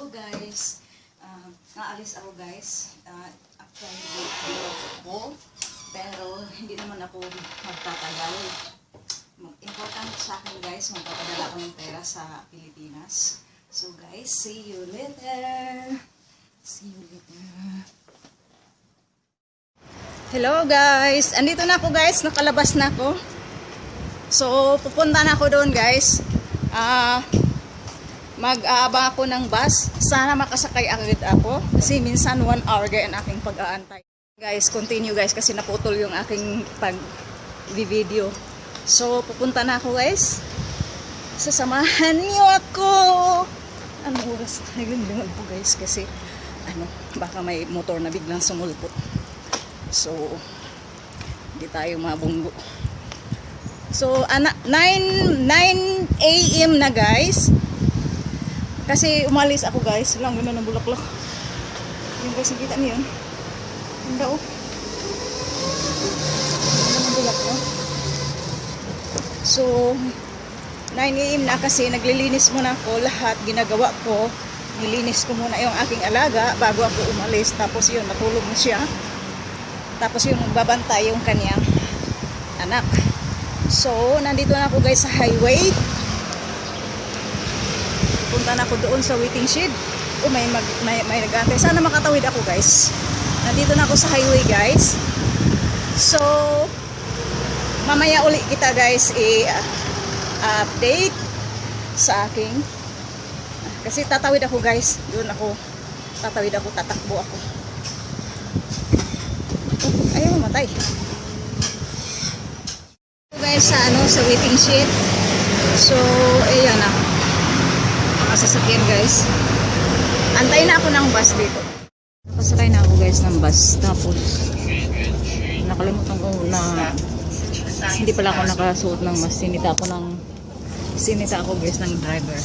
Hello guys, naalis ako guys, actually day off ko, pero hindi naman ako magtatagal. Important sa akin guys, magpapadala ko ng pera sa Pilipinas. So guys, see you later. See you later. Hello guys, andito na ako guys, nakalabas na ako. So pupunta na ako doon guys. Mag-aabang ako ng bus. Sana makasakay agad ako. Kasi minsan 1 hour gaya ang aking pag-aantay. Guys, continue guys kasi naputol yung aking pag-video. So, pupunta na ako guys. Sasamahan niyo ako. Anong oras? Naglinlingon po guys kasi baka may motor na biglang sumulpot. So, hindi tayo mabunggo. So, 9 a.m. na guys. Kasi umalis ako guys. Lang gano'n ng bulaklak. Yung guys, nakita niyo yun? Ang dao. Gano'n ng bulaklak. So, 9 a.m. na kasi naglilinis muna ako. Lahat ginagawa ko. Nilinis ko muna yung aking alaga bago ako umalis. Tapos yun, natulog na siya. Tapos yung magbabantay yung kanyang anak. So, nandito na ako guys sa highway. Punta na ako doon sa waiting shed. May nag-aantay. Sana makatawid ako guys. Nandito na ako sa highway guys. So, mamaya uli kita guys i-update sa aking kasi tatawid ako guys. Doon ako tatawid ako, tatakbo ako. Ayaw mamatay. Guys sa waiting shed. So, ayan na. Sasakyan guys. Antay na ako ng bus dito. Nakasakay na ako guys ng bus. Tapos nakalimutan ko na hindi pala ako nakasuot ng mask. Sinita ako guys ng driver.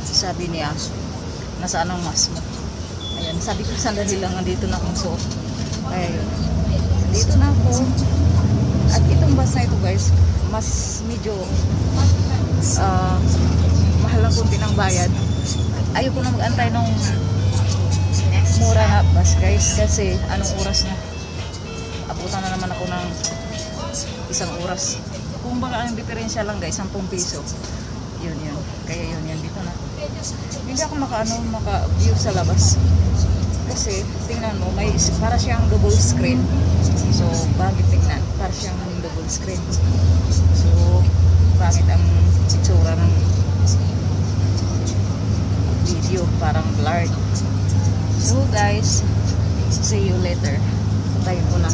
Sabi niya, nasaan ang mask mo? Ayan, sabi ko sandali lang, dito na akong suot. Ayun. Dito na ako. At itong bus na ito guys, mas medyo mahal lang kunti ng bayad. Ayoko na mag-antay ng mura na bus guys kasi anong oras na, abutan na naman ako ng 1 oras. Kung baka ang diferensya lang guys 10 piso, yun kaya yun dito na. Hindi ako maka-view sa labas kasi tingnan mo, may para siyang double screen. So bagit tingnan, para siyang double screen. So bakit ang itsura ng video parang blurred. So guys, see you later. Patayin ko na.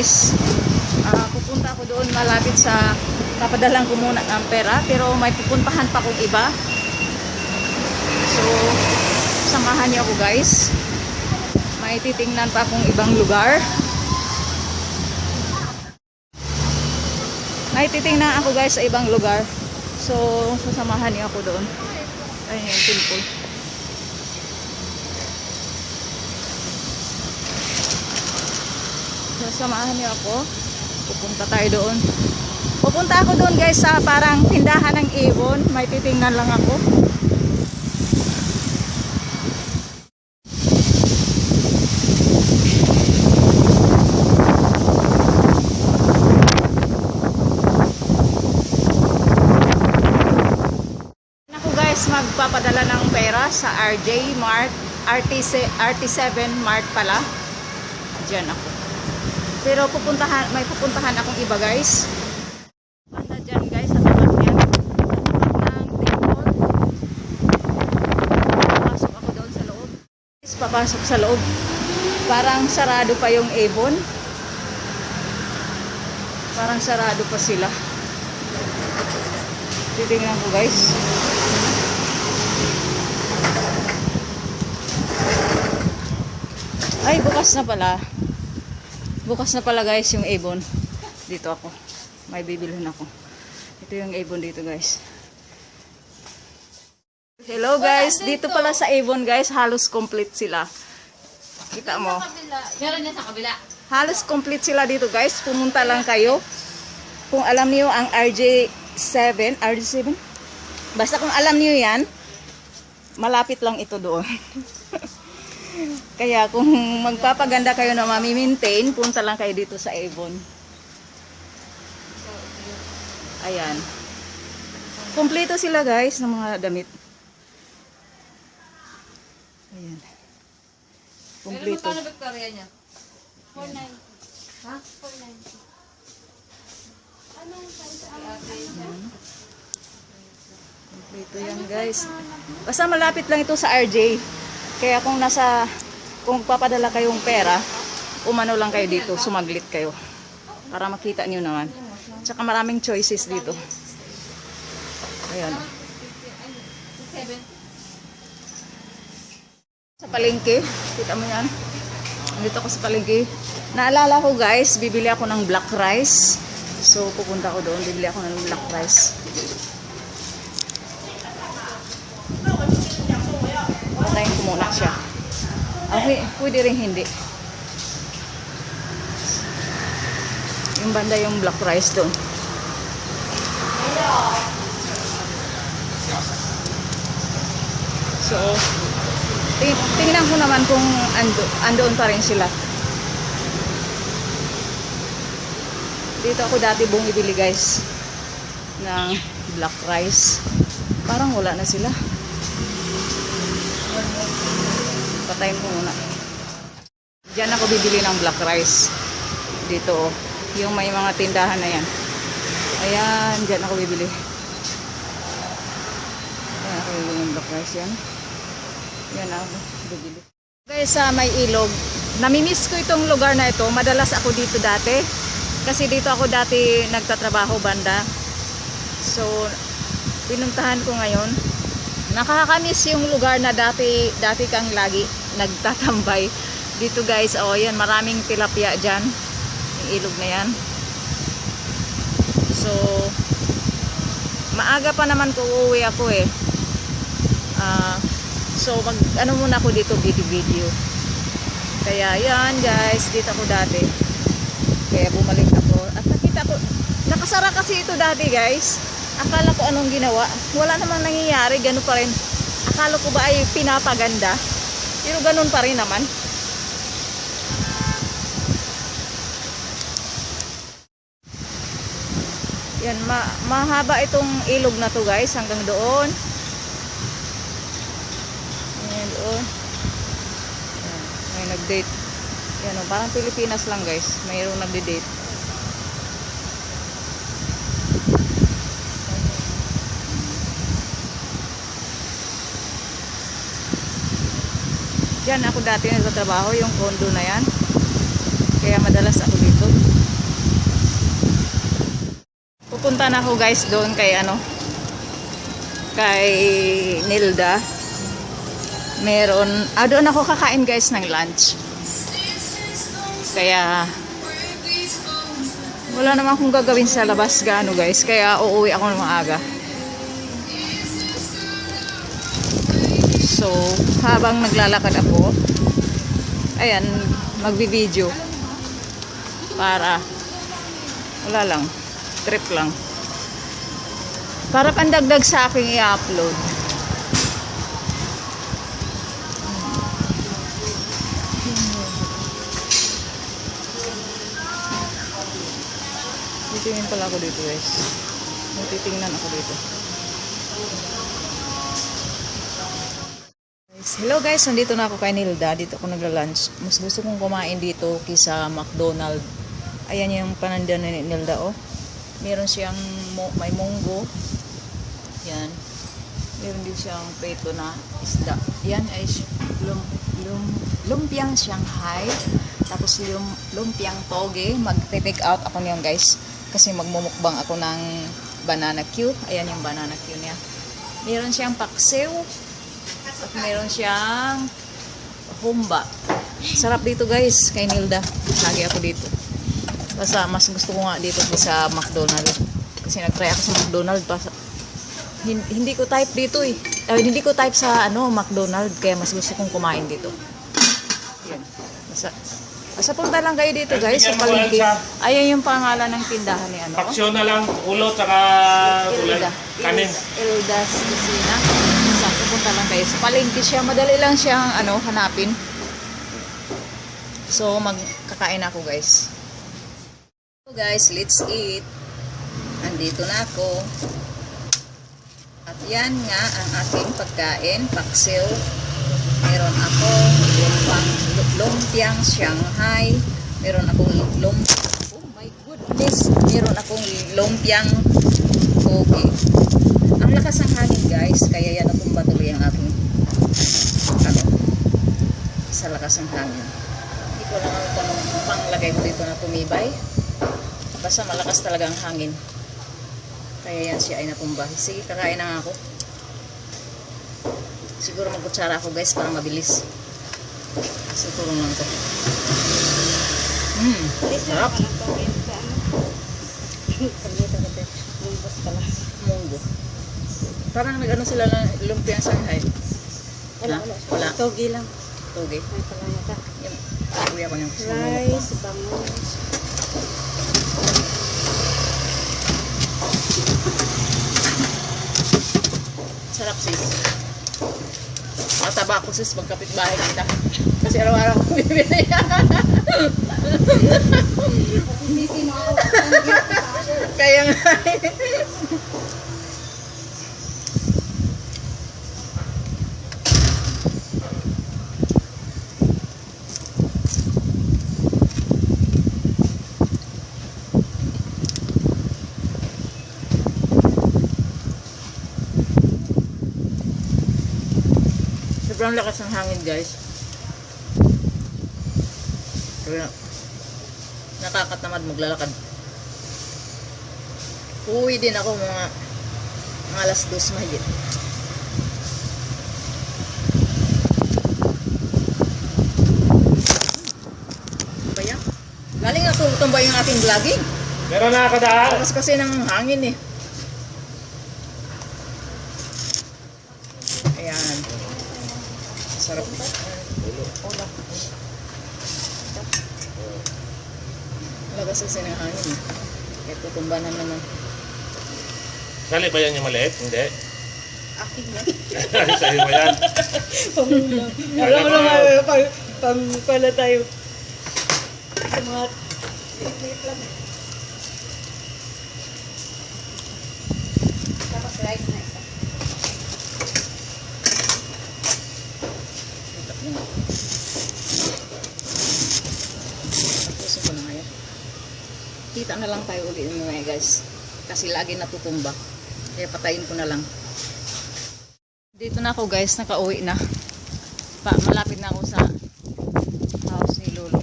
guys. Pupunta ako doon malapit sa papadalang ko muna ng pera, pero may pupuntahan pa kong iba. So, samahan niyo ako guys. May titingnan pa akong ibang lugar. May titingnan ako guys sa ibang lugar. So, sasamahan niyo ako doon. Ayun yung temple. Sasamahan niyo ako. Pupunta tayo doon. Pupunta ako doon guys sa parang tindahan ng ibon. May titingnan lang ako. Ako guys magpapadala ng pera sa RJ Mart, RT7 Mart pala. Diyan ako. Pero may pupuntahan akong iba guys. Banda dyan guys, sa tapat niyan. Tapat ng table. Papasok ako doon sa loob. Papasok sa loob. Parang sarado pa yung ibon. Parang sarado pa sila. Titingnan ko guys. Ay, bukas na pala. Bukas na pala guys yung ibon. Dito ako. May bibilhin ako. Ito yung ibon dito guys. Hello guys. Dito pala sa ibon guys. Halos complete sila. Kita mo. Meron yan sa kabila. Halos complete sila dito guys. Pumunta lang kayo. Kung alam niyo ang RJ7. Basta kung alam niyo yan. Malapit lang ito doon. Kaya kung magpapaganda kayo na mami-maintain, punta lang kayo dito sa Avon. Ayan. Kompleto sila guys ng mga damit. Ayan. Kompleto. Pero magkano Victoria niya? 490. Ha? 490. Anong size ang Kompleto yan guys. Basta malapit lang ito sa RJ. Kaya kung papadala kayong pera, umano lang kayo dito, sumaglit kayo. Para makita niyo naman. Tsaka maraming choices dito. Ayan. Sa palengke, kita mo yan. Dito ako sa palengke. Naalala ko guys, bibili ako ng black rice. So pupunta ko doon, bibili ako ng black rice. Patayin ko muna siya. Okay, pwede rin hindi. Yung banda yung black rice doon. So, tingnan ko naman kung andoon pa rin sila. Dito ako dati bumibili guys ng black rice. Parang wala na sila. Patayin ko muna. Diyan ako bibili ng black rice. Dito oh. Yung may mga tindahan na yan. Ayan, diyan ako bibili. Ayan ako bibili ng black rice yan. Yan ako bibili. Guys, sa may ilog. Namimiss ko itong lugar na ito. Madalas ako dito dati. Kasi dito ako dati nagtatrabaho banda. So, pinuntahan ko ngayon. Nakakamiss yung lugar na dati kang lagi nagtatambay. Dito guys, oh yan, maraming tilapia dyan. Yung ilog na yan. So, maaga pa naman ko uuwi ako eh. So, ano muna ako dito, video. Kaya yan guys, dito ako dati. Kaya bumalik ako. At nakita ko, nakasara kasi ito dati guys. Akala ko anong ginawa. Wala namang nangyayari. Ganun pa rin. Akala ko ba ay pinapaganda. Pero ganun pa rin naman. Yan. Mahaba itong ilog na to guys. Hanggang doon. Ayan doon. Ayan. May nag-date. Yan o. Parang Pilipinas lang guys. Mayroong nagde-date. Diyan ako dati nagtatrabaho, yung condo na yan. Kaya Kaya madalas ako dito. Pupunta na ako guys doon kay kay Nilda. Doon ako kakain guys ng lunch. Kaya wala naman akong gagawin sa labas gaano guys. Kaya uuwi ako ng maaga. So, habang naglalakad ako, ayan, magbi-video. Para, wala lang, trip lang. Para pandagdag sa aking i-upload. Titingin pala ako dito guys. Titingnan ako dito. Hello guys, nandito na ako kay Nilda. Dito ako nagla-lunch. Mas gusto kong kumain dito kaysa McDonald's. Ayan yung panandan ni Nilda, oh. Meron siyang may munggo. Yan. Meron din siyang peto na isda. Yan ay lumpiang Shanghai. Tapos lumpiang toge. Mag-take out ako niyan guys. Kasi magmumukbang ako ng banana Q. Ayan yung banana Q niya. Meron siyang paksiw. At meron siyang humba. Sarap dito guys, kay Nilda. Lagi ako dito. Basta mas gusto ko nga dito sa McDonald's. Kasi nag-try ako sa McDonald's. Hindi ko type dito eh. Hindi ko type sa McDonald's. Kaya mas gusto kong kumain dito. Yan. Basta punta lang kayo dito guys. Sa palengke. Ayan yung pangalan ng tindahan ni Paksyon na lang, ulo, tsaka gulay. Kanin. Ilda's Kusina. Punta lang kayo. Sa palengke siya. Madali lang siyang hanapin. So, magkakain ako guys. So guys, let's eat. Andito na ako. At yan nga ang aking pagkain. Paksiw. Meron akong lumpiang Shanghai. Meron akong oh my goodness. Meron akong lumpiang toge. Ang lakas ng hangin guys, kaya yan akong batuloy ang aking sa lakas ng hangin. Hindi ko lang kung panglagay ko dito na tumibay. Basta malakas talaga ang hangin. Kaya yan siya ay natumbahi. Sige, kakain na nga ako. Siguro magkutsara ako guys para mabilis. Siguro lang ito. Sarap. Munggo. Parang nag-ano sila ng lumpiang Shanghai. Wala. Togi lang. Toge. May pala nata. Yung kuya ko yung Rice, bangus. sarap sis. Mataba ako sis magkapit bahay kita. Kasi araw-araw ko bibili. Sisi mo ako. Kaya nga. Sobrang lakas ng hangin guys. Kaya nakakatamad maglalakad. Uwi din ako mga alas 2 mahigit. Kaya galing ako tumbay yung aking vlogging. Meron na kadaan. Lakas kasi ng hangin eh. Ayan. Sarap. Lakas kasi ng hangin eh. Kaya tutumbanan naman. Sali ba yan yung maliit? Hindi. Akin na. Sali mo yan. Wala pang pala tayo. Sa mga liit lang. Tapos rice na isa. Tapusin ko na ngayon. Kita na lang tayo ulit mga guys. Kasi lagi natutumba. Kaya patayin ko na lang. Dito na ako guys. Nakauwi na. Malapit na ako sa house ni Lolo.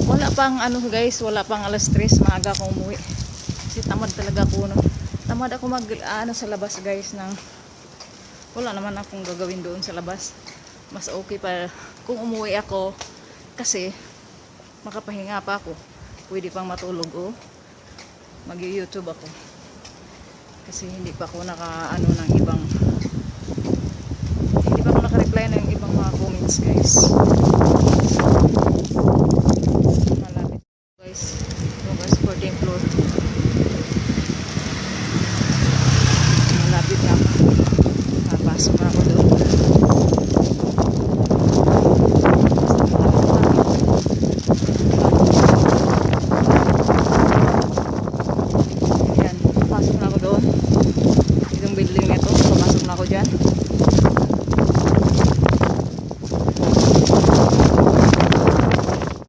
Wala pang ano guys, wala pang alas 3, maaga akong umuwi. Kasi tamad talaga ako, no. Tamad ako mag ano sa labas guys ng wala naman akong gagawin doon sa labas. Mas okay pa kung umuwi ako kasi makapahinga pa ako. Pwede pang matulog o mag-YouTube ako. Kasi hindi pa ako naka-ano ng ibang hindi pa ako naka-reply ng ibang mga comments guys.